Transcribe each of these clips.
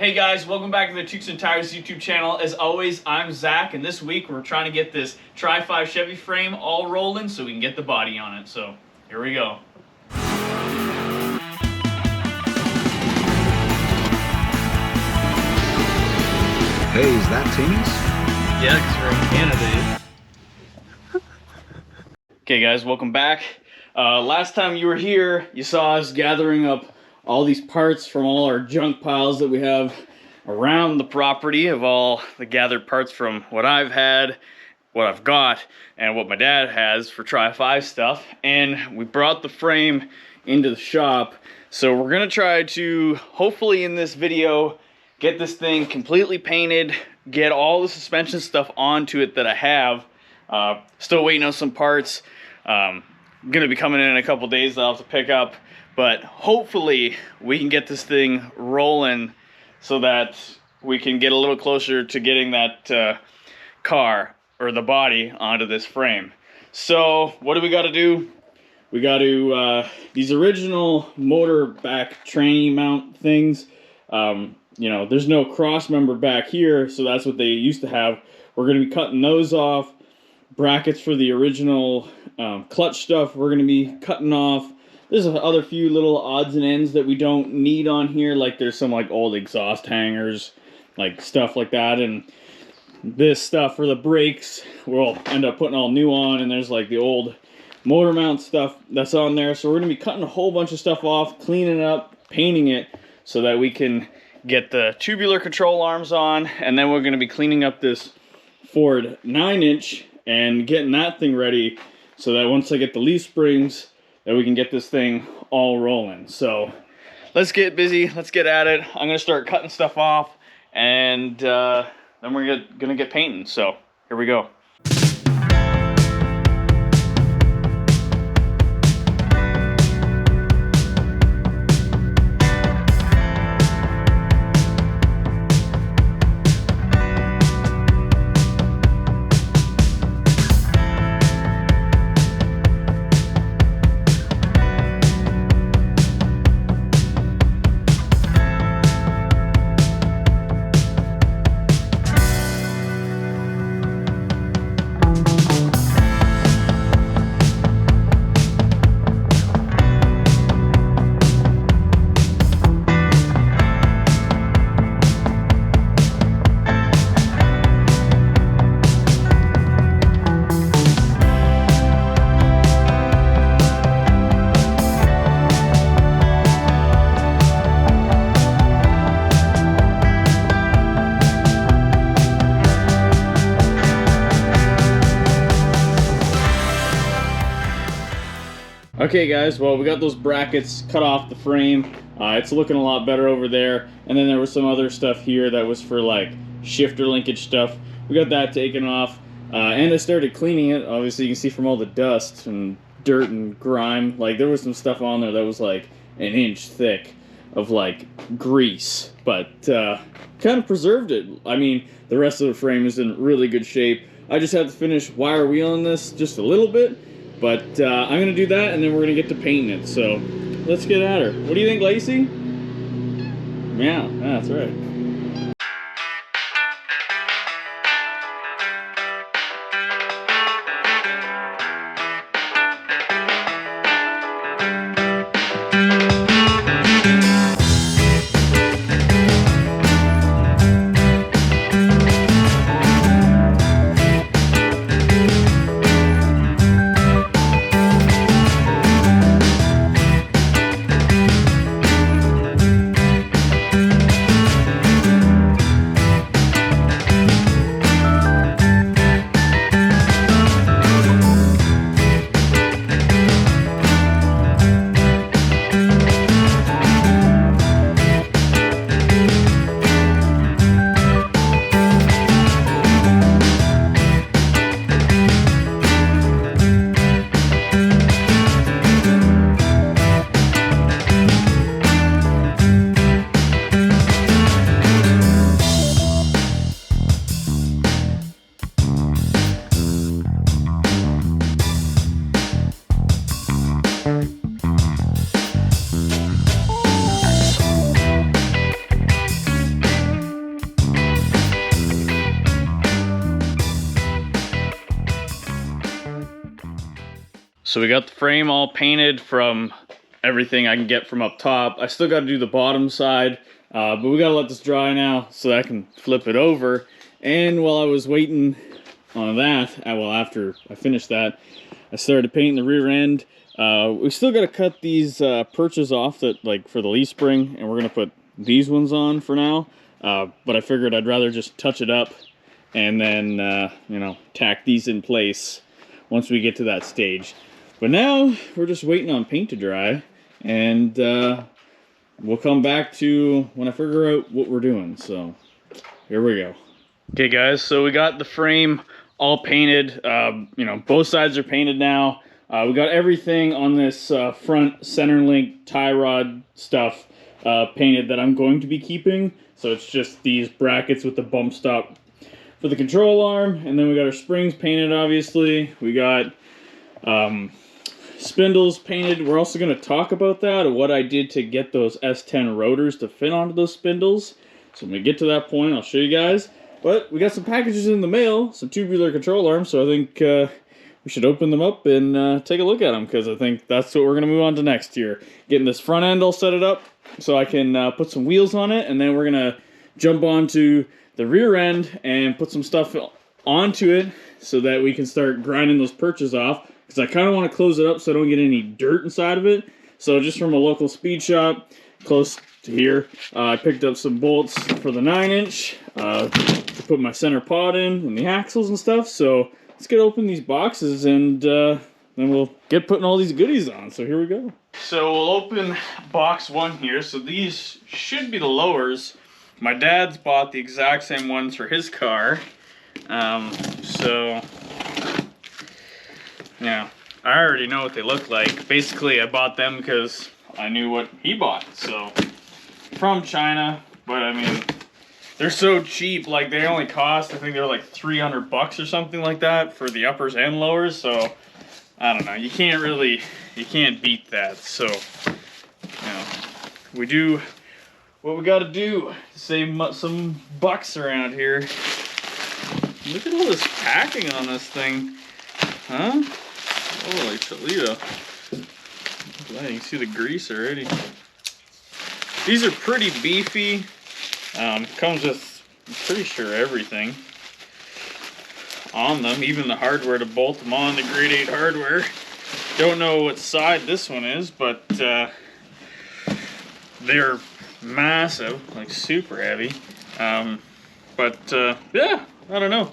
Hey guys, welcome back to the Tukes and Tires YouTube channel. As always, I'm Zach, and this week we're trying to get this Tri-5 Chevy frame all rolling so we can get the body on it. So, here we go. Hey, is that Timmy's? Yeah, because we're in Canada. Okay guys, welcome back. Last time you were here, you saw us gathering up all these parts from all our junk piles that we have around the property, of all the gathered parts from what I've had, what I've got, and what my dad has for Tri-5 stuff. And we brought the frame into the shop. So we're gonna try to, hopefully in this video, get this thing completely painted, get all the suspension stuff onto it that I have. Still waiting on some parts. Gonna be coming in a couple days that I'll have to pick up. But hopefully we can get this thing rolling so that we can get a little closer to getting that car or the body onto this frame. So what do we got to do? We got to, these original motor back tranny mount things, you know, there's no cross member back here, so that's what they used to have. We're going to be cutting those off. Brackets for the original clutch stuff we're going to be cutting off. There's other few little odds and ends that we don't need on here, like there's some like old exhaust hangers, like stuff like that, and this stuff for the brakes we'll end up putting all new on, and there's like the old motor mount stuff that's on there. So we're going to be cutting a whole bunch of stuff off, cleaning it up, painting it, so that we can get the tubular control arms on, and then we're going to be cleaning up this Ford 9-inch and getting that thing ready so that once I get the leaf springs, that we can get this thing all rolling. So let's get busy, let's get at it. I'm gonna start cutting stuff off, and then we're gonna get painting. So here we go. Okay guys, well, we got those brackets cut off the frame. It's looking a lot better over there. And then there was some other stuff here that was for like shifter linkage stuff. We got that taken off, and I started cleaning it. Obviously you can see from all the dust and dirt and grime, like there was some stuff on there that was like an inch thick of like grease, but kind of preserved it. I mean, the rest of the frame is in really good shape. I just have to finish wire wheeling this just a little bit. But I'm going to do that, and then we're going to get to painting it. So let's get at her. What do you think, Lacey? Yeah, that's right. So we got the frame all painted from everything I can get from up top. I still got to do the bottom side, but we got to let this dry now so that I can flip it over. And while I was waiting on that, well, after I finished that, I started painting the rear end. We still got to cut these perches off that, like, for the leaf spring, and we're going to put these ones on for now. But I figured I'd rather just touch it up and then, you know, tack these in place once we get to that stage. But now we're just waiting on paint to dry, and we'll come back to when I figure out what we're doing. So here we go. Okay guys, so we got the frame all painted. You know, both sides are painted now. We got everything on this front center link tie rod stuff painted that I'm going to be keeping. So it's just these brackets with the bump stop for the control arm, and then we got our springs painted, obviously. We got spindles painted. We're also going to talk about that, or what I did to get those S10 rotors to fit onto those spindles. So when we get to that point, I'll show you guys. But we got some packages in the mail, some tubular control arms, so I think we should open them up and take a look at them, because I think that's what we're going to move on to next here. Getting this front end all set it up so I can put some wheels on it, and then we're going to jump onto the rear end and put some stuff onto it so that we can start grinding those perches off, because I kind of want to close it up so I don't get any dirt inside of it. So just from a local speed shop close to here, I picked up some bolts for the 9-inch to put my center pod in and the axles and stuff. So let's get open these boxes, and then we'll get putting all these goodies on. So here we go. So we'll open box one here. So these should be the lowers. My dad's bought the exact same ones for his car. So yeah, I already know what they look like. Basically, I bought them because I knew what he bought. So from China, but I mean, they're so cheap. Like, they only cost, I think they're like $300 or something like that for the uppers and lowers. So I don't know. You can't beat that. So, you know, we do what we got to do to save some bucks around here. Look at all this packing on this thing, huh? Holy Toledo! You can see the grease already. These are pretty beefy. Comes with, I'm pretty sure, everything on them, even the hardware to bolt them on, the grade 8 hardware. Don't know what side this one is, but they're massive, like super heavy. Yeah, I don't know.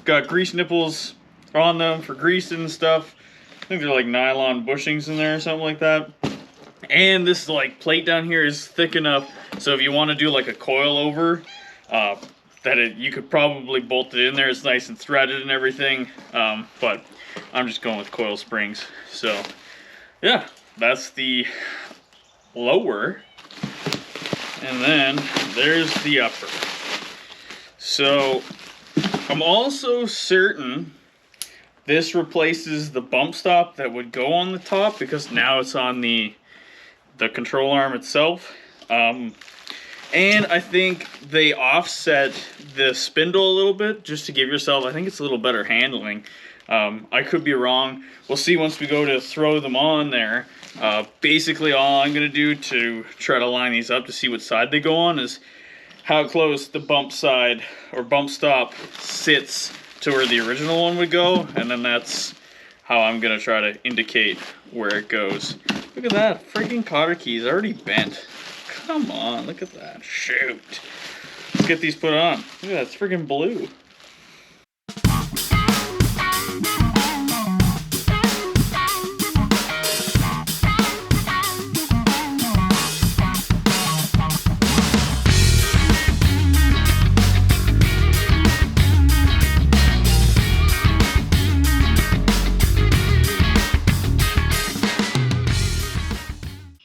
Got grease nipples on them for greasing and stuff. I think they're like nylon bushings in there or something like that. And this like plate down here is thick enough so if you want to do like a coil over, you could probably bolt it in there. It's nice and threaded and everything. But I'm just going with coil springs. So yeah, that's the lower. And then there's the upper. So I'm also certain this replaces the bump stop that would go on the top, because now it's on the control arm itself. And I think they offset the spindle a little bit just to give yourself, I think it's a little better handling. I could be wrong. We'll see once we go to throw them on there. Basically all I'm going to do to try to line these up to see what side they go on is how close the bump side or bump stop sits to where the original one would go, and then that's how I'm going to try to indicate where it goes. Look at that, freaking cotter keys already bent. Come on, look at that. Shoot. Let's get these put on. Look at that, it's freaking blue.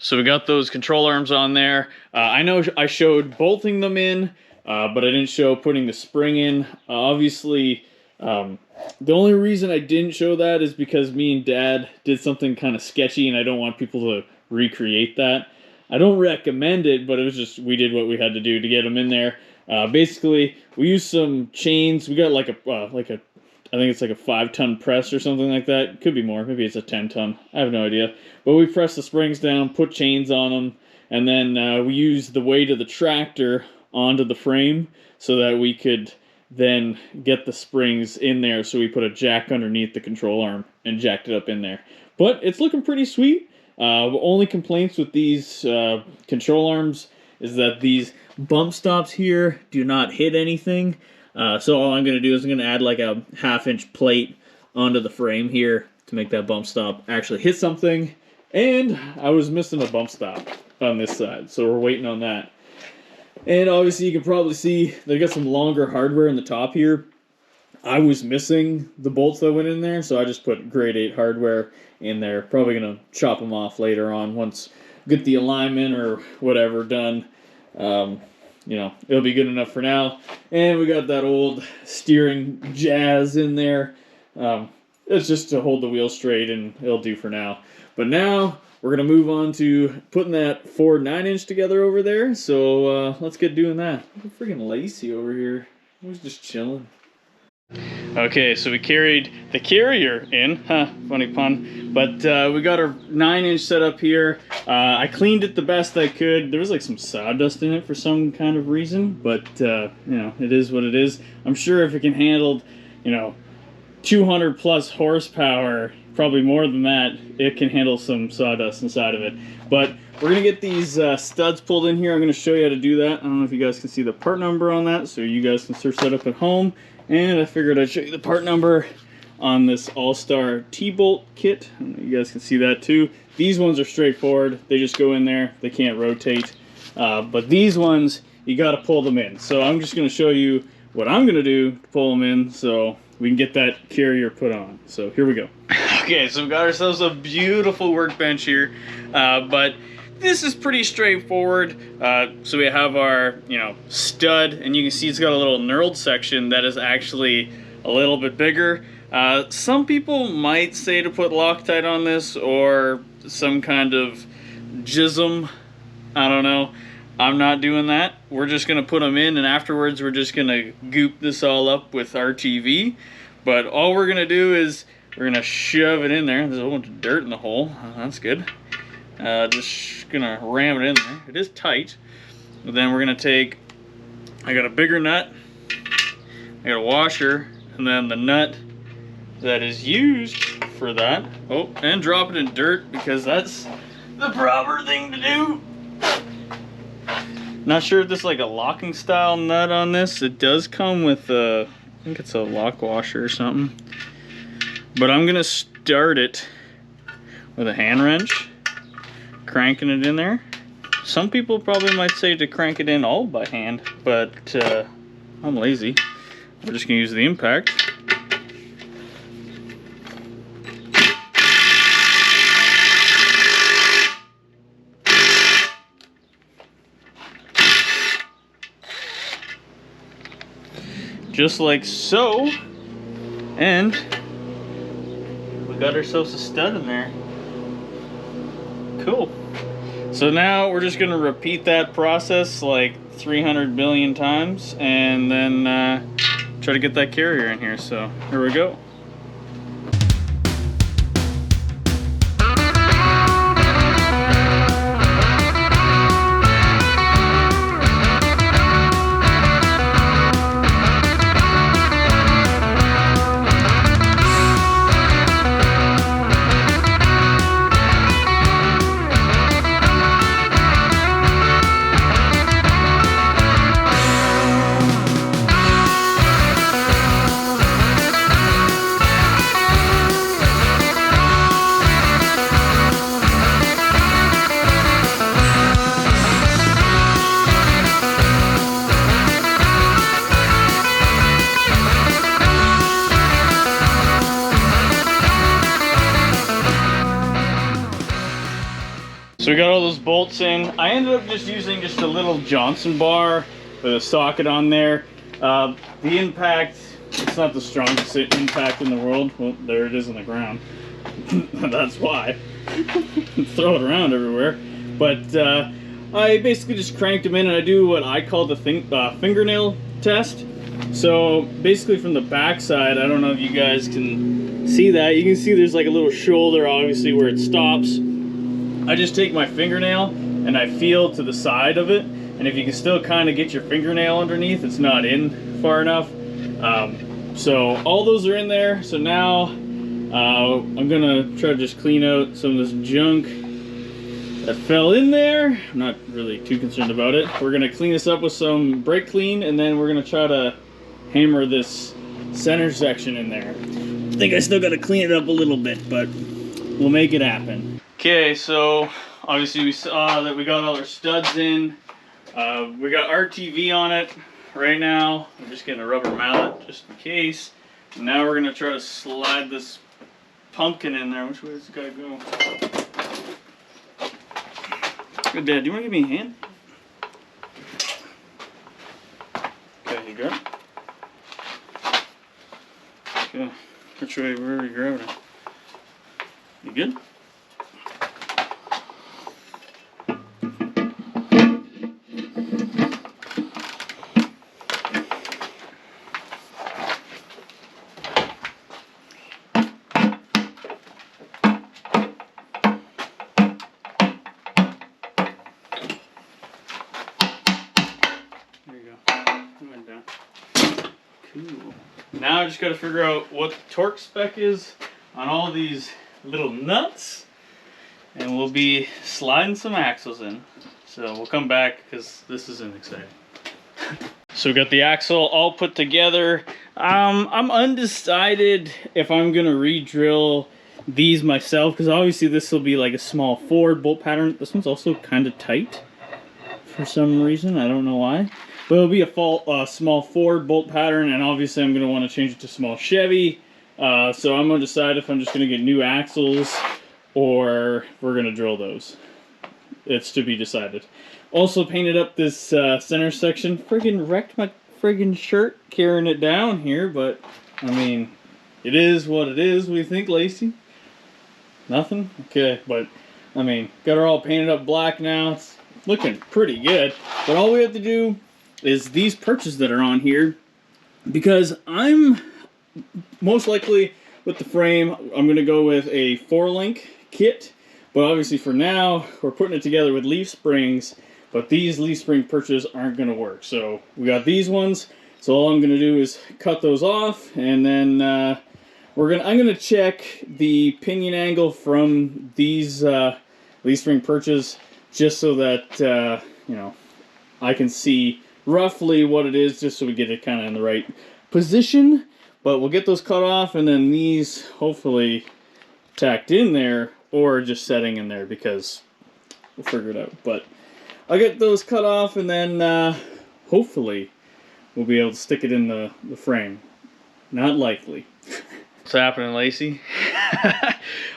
So we got those control arms on there. I know I showed bolting them in, but I didn't show putting the spring in. Obviously, the only reason I didn't show that is because me and Dad did something kind of sketchy, and I don't want people to recreate that. I don't recommend it, but it was just, we did what we had to do to get them in there. Basically, we used some chains. We got like a I think it's like a 5-ton press or something like that. Could be more. Maybe it's a 10-ton. I have no idea. But we press the springs down, put chains on them, and then we use the weight of the tractor onto the frame so that we could then get the springs in there. So we put a jack underneath the control arm and jacked it up in there. But it's looking pretty sweet. Only complaints with these control arms is that these bump stops here do not hit anything. So all I'm going to do is I'm going to add like a 1/2-inch plate onto the frame here to make that bump stop actually hit something. And I was missing a bump stop on this side, so we're waiting on that. And obviously you can probably see they got some longer hardware in the top here. I was missing the bolts that went in there, so I just put grade 8 hardware in there. Probably going to chop them off later on once get the alignment or whatever done. You know, it'll be good enough for now. And we got that old steering jazz in there. It's just to hold the wheel straight, and it'll do for now. But now we're going to move on to putting that Ford 9-inch together over there. So let's get doing that. I'm freaking Lacey over here. I was just chilling. Okay, so we carried the carrier in, funny pun, but we got our 9-inch set up here. I cleaned it the best I could. There was like some sawdust in it for some kind of reason, but you know, it is what it is. I'm sure if it can handle, you know, 200 plus horsepower, probably more than that, it can handle some sawdust inside of it. But we're gonna get these studs pulled in here. I'm gonna show you how to do that. I don't know if you guys can see the part number on that, so you guys can search that up at home. And I figured I'd show you the part number on this All-Star T-bolt kit. You guys can see that too. These ones are straightforward. They just go in there. They can't rotate. But these ones, you got to pull them in. So I'm just going to show you what I'm going to do to pull them in so we can get that carrier put on. So here we go. Okay, so we've got ourselves a beautiful workbench here. But this is pretty straightforward. So we have our, you know, stud, and you can see it's got a little knurled section that is actually a little bit bigger. Some people might say to put Loctite on this or some kind of jism. I don't know. I'm not doing that. We're just gonna put them in, and afterwards we're just gonna goop this all up with RTV. But all we're gonna do is we're gonna shove it in there. There's a whole bunch of dirt in the hole. That's good. Just gonna ram it in there. It is tight. But then we're gonna take, I got a bigger nut, I got a washer, and then the nut that is used for that. Oh, and drop it in dirt because that's the proper thing to do. Not sure if this is like a locking style nut on this. It does come with I think it's a lock washer or something. But I'm gonna start it with a hand wrench, cranking it in there. Some people probably might say to crank it in all by hand, but I'm lazy. We're just gonna use the impact. Just like so, and we got ourselves a stud in there. Cool. So now we're just gonna repeat that process like 300 billion times, and then try to get that carrier in here. So here we go. So we got all those bolts in. I ended up just using just a little Johnson bar with a socket on there. The impact, it's not the strongest impact in the world. Well, there it is on the ground. That's why. Throw it around everywhere. But I basically just cranked them in, and I do what I call the fingernail test. So basically from the back side, I don't know if you guys can see that. You can see there's like a little shoulder, obviously, where it stops. I just take my fingernail and I feel to the side of it. And if you can still kind of get your fingernail underneath, it's not in far enough. So all those are in there. So now I'm gonna try to just clean out some of this junk that fell in there. I'm not really too concerned about it. We're gonna clean this up with some brake clean, and then we're gonna try to hammer this center section in there. I think I still gotta clean it up a little bit, but we'll make it happen. Okay, so obviously we saw that we got all our studs in. We got RTV on it right now. I'm just getting a rubber mallet just in case. And now we're gonna try to slide this pumpkin in there. Which way does it gotta go? Good, Dad, do you want to give me a hand? Okay, you got it? Okay, which way, where are you grabbing it? You good? Cool. Now I just got to figure out what the torque spec is on all these little nuts, and we'll be sliding some axles in. So we'll come back because this isn't exciting. So we got the axle all put together. I'm undecided if I'm gonna re-drill these myself, because obviously this will be like a small forward bolt pattern. This one's also kind of tight for some reason. I don't know why. But it'll be a small Ford bolt pattern, and obviously I'm going to want to change it to small Chevy. So I'm going to decide if I'm just going to get new axles or we're going to drill those. It's to be decided. Also painted up this center section. Friggin' wrecked my friggin' shirt carrying it down here, but I mean, it is what it is. What do you think, Lacey? Nothing? Okay, but I mean, got her all painted up black now. It's looking pretty good. But all we have to do is these perches that are on here, because I'm most likely with the frame, I'm going to go with a 4-link kit, but obviously for now we're putting it together with leaf springs, but these leaf spring perches aren't going to work. So we got these ones, so all I'm going to do is cut those off, and then I'm going to check the pinion angle from these leaf spring perches, just so that you know, I can see roughly what it is, just so we get it kind of in the right position. But we'll get those cut off, and then these hopefully tacked in there or just setting in there, because we'll figure it out. But I'll get those cut off, and then hopefully we'll be able to stick it in the frame. Not likely. What's happening, Lacey?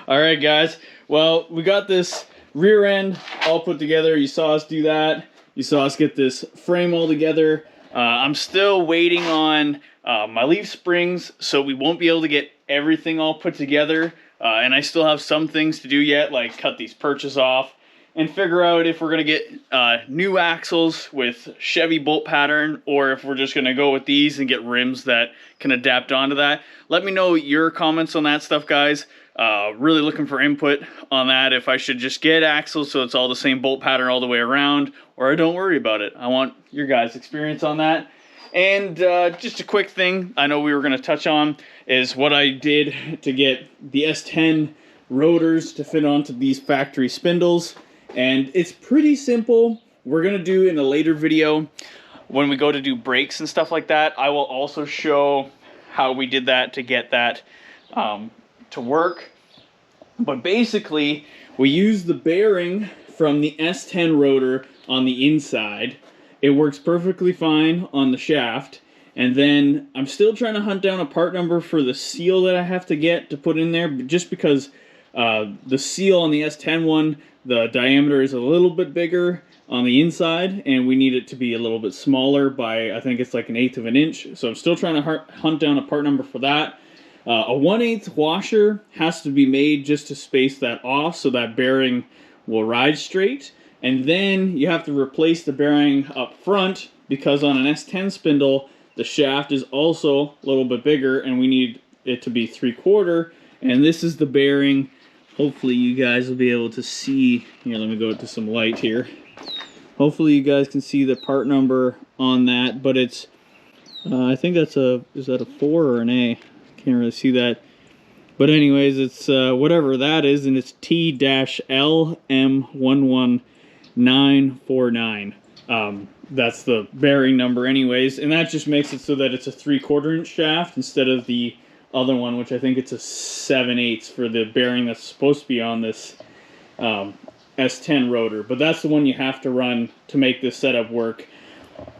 Alright guys, well, we got this rear end all put together. You saw us do that. You saw us get this frame all together. I'm still waiting on my leaf springs, so we won't be able to get everything all put together. And I still have some things to do yet, like cut these perches off and figure out if we're going to get new axles with Chevy bolt pattern, or if we're just going to go with these and get rims that can adapt onto that. Let me know your comments on that stuff, guys. Really looking for input on that, if I should just get axles so it's all the same bolt pattern all the way around, or I don't worry about it. I want your guys' experience on that. And just a quick thing I know we were going to touch on is what I did to get the S10 rotors to fit onto these factory spindles. And it's pretty simple. We're going to do in a later video when we go to do brakes and stuff like that. I will also show how we did that to get that to work. But basically, we use the bearing from the S10 rotor on the inside. It works perfectly fine on the shaft. And then I'm still trying to hunt down a part number for the seal that I have to get to put in there, just because the seal on the S10 one, the diameter is a little bit bigger on the inside, and we need it to be a little bit smaller by, I think it's like 1/8 of an inch. So I'm still trying to hunt down a part number for that. A 1/8 washer has to be made just to space that off so that bearing will ride straight. And then you have to replace the bearing up front, because on an S10 spindle, The shaft is also a little bit bigger, and we need it to be 3/4. And this is the bearing. Hopefully you guys will be able to see. Here, let me go to some light here. Hopefully you guys can see the part number on that, but it's, I think that's is that a 4 or an A? Can't really see that. But anyways, it's whatever that is, and it's T-LM11949. That's the bearing number anyways, and that just makes it so that it's a 3/4 inch shaft instead of the other one, which I think it's a 7/8 for the bearing that's supposed to be on this S10 rotor. But that's the one you have to run to make this setup work.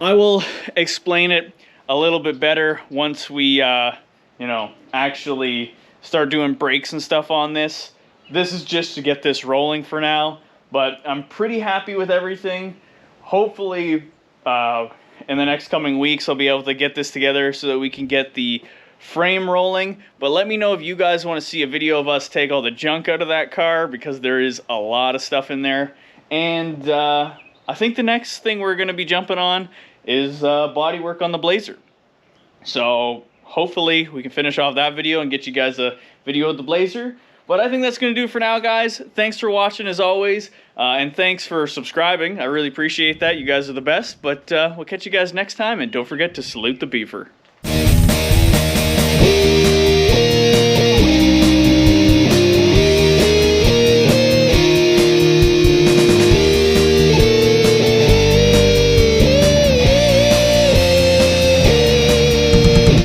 I will explain it a little bit better once we, you know, actually start doing brakes and stuff on this. This is just to get this rolling for now, but I'm pretty happy with everything. Hopefully, in the next coming weeks, I'll be able to get this together so that we can get the frame rolling. But let me know if you guys want to see a video of us take all the junk out of that car, because there is a lot of stuff in there. And I think the next thing we're going to be jumping on is body work on the Blazer. So hopefully we can finish off that video and get you guys a video of the Blazer. But I think that's going to do it for now, guys. Thanks for watching as always, and thanks for subscribing. I really appreciate that. You guys are the best. But we'll catch you guys next time, and don't forget to salute the beaver.